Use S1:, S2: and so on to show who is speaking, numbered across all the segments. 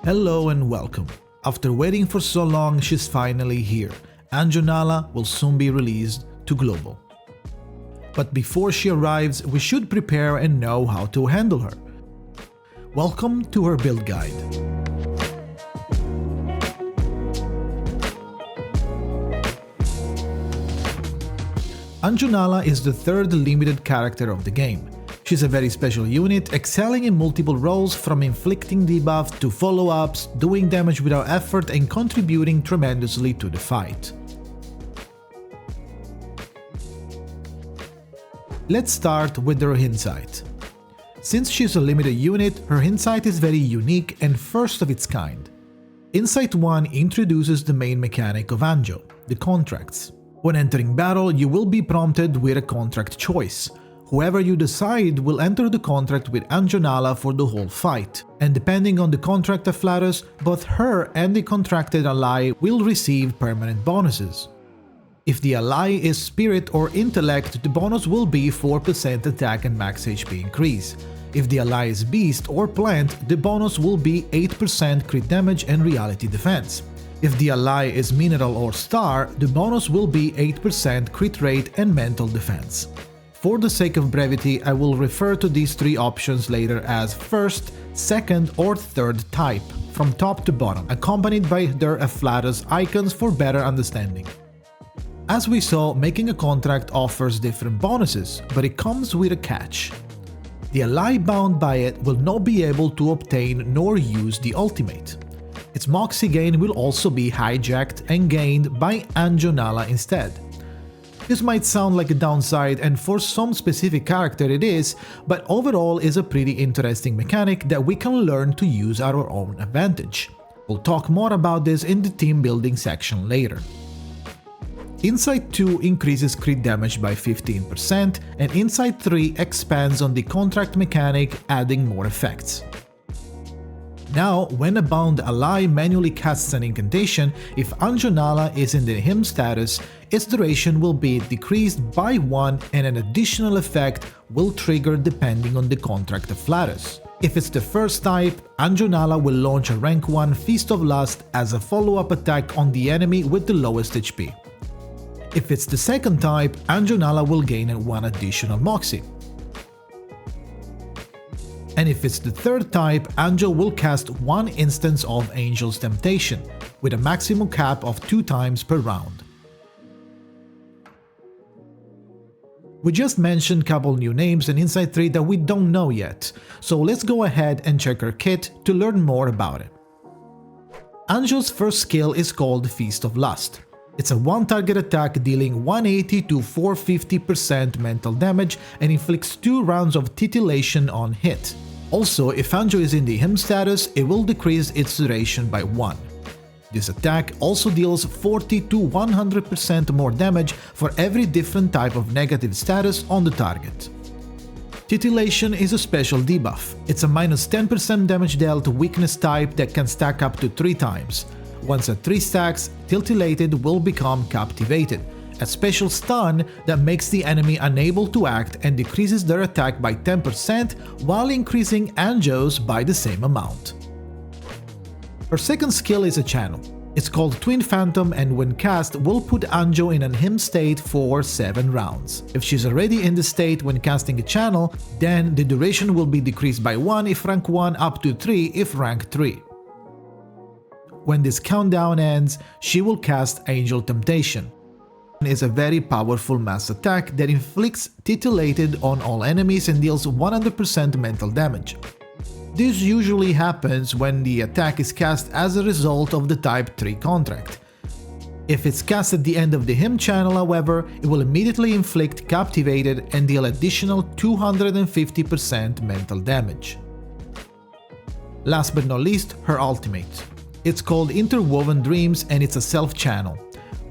S1: Hello and welcome. After waiting for so long, she's finally here. Anjo will soon be released to global. But before she arrives, we should prepare and know how to handle her. Welcome to her build guide. Anjo is the third limited character of the game. She's a very special unit, excelling in multiple roles from inflicting debuff to follow-ups, doing damage without effort and contributing tremendously to the fight. Let's start with her Insight. Since she's a limited unit, her Insight is very unique and first of its kind. Insight 1 introduces the main mechanic of Anjo, the contracts. When entering battle, you will be prompted with a contract choice. Whoever you decide will enter the contract with Anjo for the whole fight, and depending on the contract of Flatus, both her and the contracted ally will receive permanent bonuses. If the ally is Spirit or Intellect, the bonus will be 4% attack and max HP increase. If the ally is Beast or Plant, the bonus will be 8% crit damage and reality defense. If the ally is Mineral or Star, the bonus will be 8% crit rate and mental defense. For the sake of brevity, I will refer to these three options later as first, second or third type, from top to bottom, accompanied by their afflatus icons for better understanding. As we saw, making a contract offers different bonuses, but it comes with a catch. The ally bound by it will not be able to obtain nor use the ultimate. Its Moxie gain will also be hijacked and gained by Anjo instead. This might sound like a downside, and for some specific character it is, but overall is a pretty interesting mechanic that we can learn to use at our own advantage. We'll talk more about this in the team building section later. Insight 2 increases crit damage by 15%, and Insight 3 expands on the contract mechanic, adding more effects. Now, when a bound ally manually casts an incantation, if Anjo is in the him status, its duration will be decreased by 1 and an additional effect will trigger depending on the contract of Flatus. If it's the first type, Anjo will launch a rank 1 Feast of Lust as a follow-up attack on the enemy with the lowest HP. If it's the second type, Anjo will gain 1 additional Moxie. And if it's the third type, Anjo will cast 1 instance of Angel's Temptation, with a maximum cap of 2 times per round. We just mentioned a couple new names in Insight 3 that we don't know yet, so let's go ahead and check her kit to learn more about it. Anjo's first skill is called Feast of Lust. It's a one-target attack dealing 180 to 450% mental damage and inflicts 2 rounds of titillation on hit. Also, if Anjo is in the him status, it will decrease its duration by 1. This attack also deals 40 to 100% more damage for every different type of negative status on the target. Titillation is a special debuff. It's a minus 10% damage dealt weakness type that can stack up to 3 times. Once at 3 stacks, Titillated will become Captivated, a special stun that makes the enemy unable to act and decreases their attack by 10% while increasing Anjo's by the same amount. Her second skill is a channel. It's called Twin Phantom and when cast will put Anjo in an him state for 7 rounds. If she's already in the state when casting a channel, then the duration will be decreased by 1 if rank 1 up to 3 if rank 3. When this countdown ends, she will cast Angel Temptation. It is a very powerful mass attack that inflicts Titillated on all enemies and deals 100% mental damage. This usually happens when the attack is cast as a result of the Type 3 contract. If it's cast at the end of the him channel, however, it will immediately inflict Captivated and deal additional 250% mental damage. Last but not least, her ultimate. It's called Interwoven Dreams and it's a self-channel.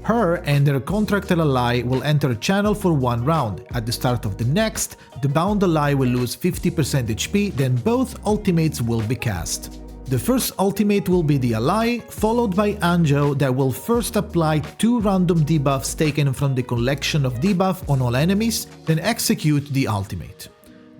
S1: Her and her contracted ally will enter a channel for 1 round. At the start of the next, the bound ally will lose 50% HP, then both ultimates will be cast. The first ultimate will be the ally, followed by Anjo that will first apply 2 random debuffs taken from the collection of debuff on all enemies, then execute the ultimate.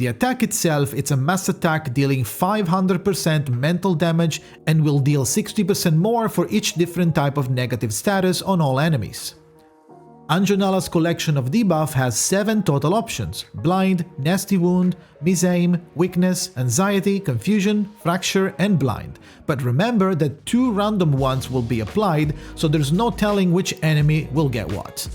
S1: The attack itself is a mass attack dealing 500% mental damage and will deal 60% more for each different type of negative status on all enemies. Anjo collection of debuff has 7 total options: Blind, Nasty Wound, Misaim, Weakness, Anxiety, Confusion, Fracture, and Blind. But remember that 2 random ones will be applied, so there's no telling which enemy will get what.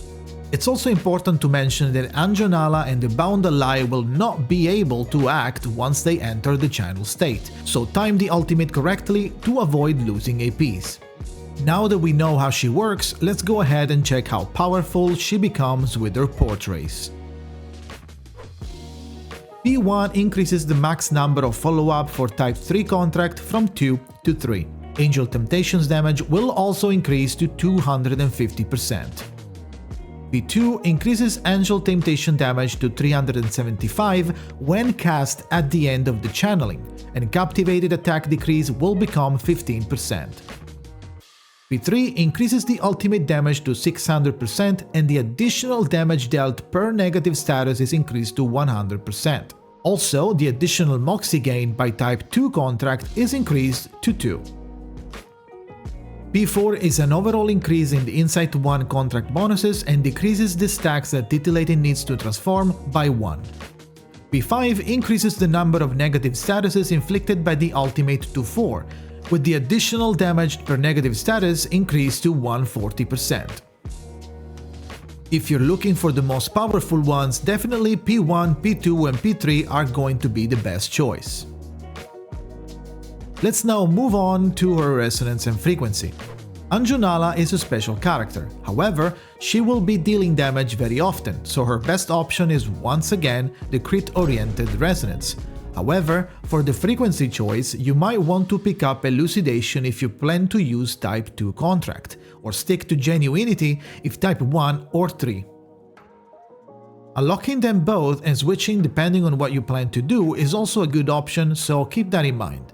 S1: It's also important to mention that Anjo and the Bound Ally will not be able to act once they enter the channel state, so time the ultimate correctly to avoid losing APs. Now that we know how she works, let's go ahead and check how powerful she becomes with her Portrays. P1 increases the max number of follow-up for Type 3 contract from 2 to 3. Angel Temptations damage will also increase to 250%. P2 increases Angel Temptation damage to 375 when cast at the end of the channeling, and Captivated attack decrease will become 15%. P3 increases the ultimate damage to 600% and the additional damage dealt per negative status is increased to 100%. Also, the additional Moxie gain by Type 2 contract is increased to 2. P4 is an overall increase in the Insight 1 contract bonuses and decreases the stacks that Titillating needs to transform by 1. P5 increases the number of negative statuses inflicted by the ultimate to 4, with the additional damage per negative status increased to 140%. If you're looking for the most powerful ones, definitely P1, P2 and P3 are going to be the best choice. Let's now move on to her resonance and frequency. Anjo is a special character, however, she will be dealing damage very often, so her best option is once again the crit-oriented resonance. However, for the frequency choice, you might want to pick up Elucidation if you plan to use Type 2 contract, or stick to Genuinity if Type 1 or 3. Unlocking them both and switching depending on what you plan to do is also a good option, so keep that in mind.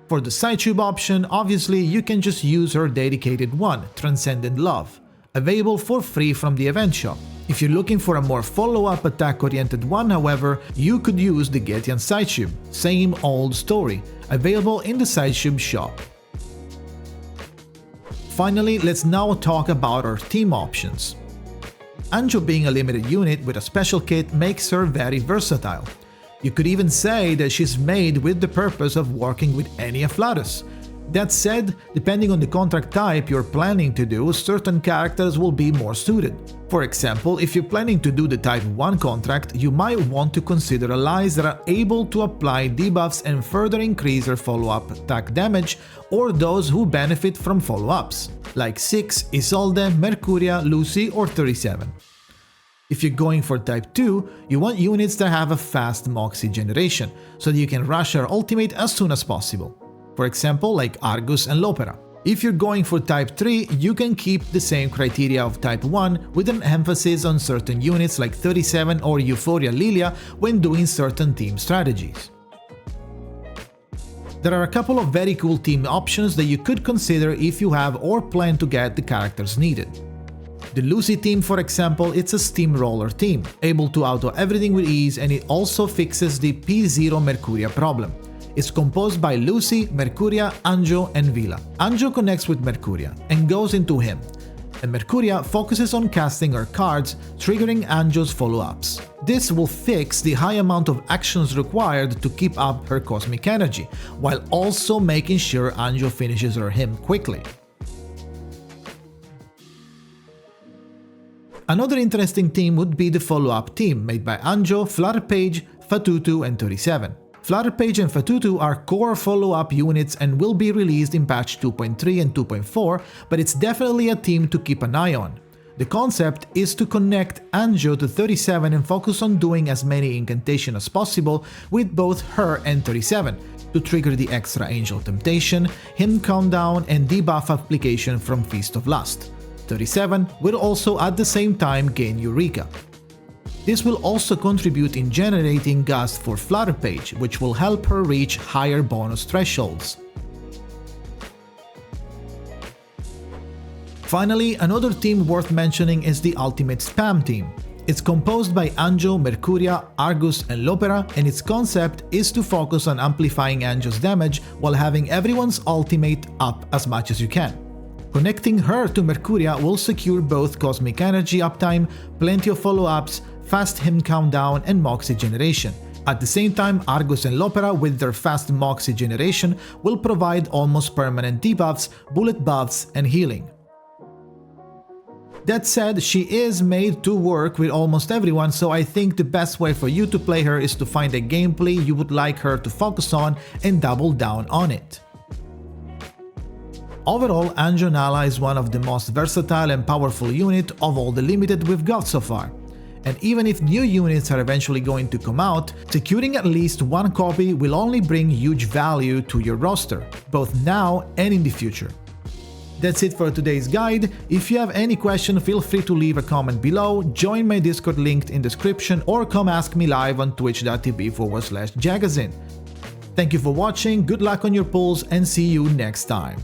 S1: For the Psychube option, obviously you can just use her dedicated one, Transcendent Love, available for free from the event shop. If you're looking for a more follow-up attack-oriented one, however, you could use the Getian Psychube, same old story, available in the Psychube shop. Finally, let's now talk about our team options. Anjo being a limited unit with a special kit makes her very versatile. You could even say that she's made with the purpose of working with any Afflatus. That said, depending on the contract type you're planning to do, certain characters will be more suited. For example, if you're planning to do the Type 1 contract, you might want to consider allies that are able to apply debuffs and further increase their follow-up attack damage, or those who benefit from follow-ups, like 6, Isolde, Mercuria, Lucy or 37. If you're going for Type 2, you want units that have a fast Moxie generation, so that you can rush her ultimate as soon as possible. For example, like Argus and Lopera. If you're going for Type 3, you can keep the same criteria of Type 1 with an emphasis on certain units like 37 or Euphoria Lilia when doing certain team strategies. There are a couple of very cool team options that you could consider if you have or plan to get the characters needed. The Lucy team, for example, it's a steamroller team, able to auto everything with ease, and it also fixes the P0 Mercuria problem. It's composed by Lucy, Mercuria, Anjo and Vila. Anjo connects with Mercuria and goes into him, and Mercuria focuses on casting her cards, triggering Anjo's follow-ups. This will fix the high amount of actions required to keep up her cosmic energy, while also making sure Anjo finishes her hymn quickly. Another interesting team would be the follow-up team made by Anjo, Flutterpage, Fatutu and 37. Flutterpage and Fatutu are core follow-up units and will be released in patch 2.3 and 2.4, but it's definitely a team to keep an eye on. The concept is to connect Anjo to 37 and focus on doing as many incantations as possible with both her and 37, to trigger the extra Angel Temptation, Hymn Countdown and debuff application from Feast of Lust. 37 will also at the same time gain Eureka. This will also contribute in generating Gust for Flutterpage, which will help her reach higher bonus thresholds. Finally, another team worth mentioning is the Ultimate Spam team. It's composed by Anjo, Mercuria, Argus, and Lopera, and its concept is to focus on amplifying Anjo's damage while having everyone's ultimate up as much as you can. Connecting her to Mercuria will secure both Cosmic Energy uptime, plenty of follow-ups, fast him countdown, and Moxie generation. At the same time, Argus and Lopera with their fast Moxie generation will provide almost permanent debuffs, bullet buffs, and healing. That said, she is made to work with almost everyone, so I think the best way for you to play her is to find a gameplay you would like her to focus on and double down on it. Overall, Anjo Nala is one of the most versatile and powerful units of all the limited we've got so far. And even if new units are eventually going to come out, securing at least one copy will only bring huge value to your roster, both now and in the future. That's it for today's guide. If you have any question, feel free to leave a comment below, join my Discord linked in description, or come ask me live on twitch.tv/Jakazin. Thank you for watching, good luck on your pulls, and see you next time.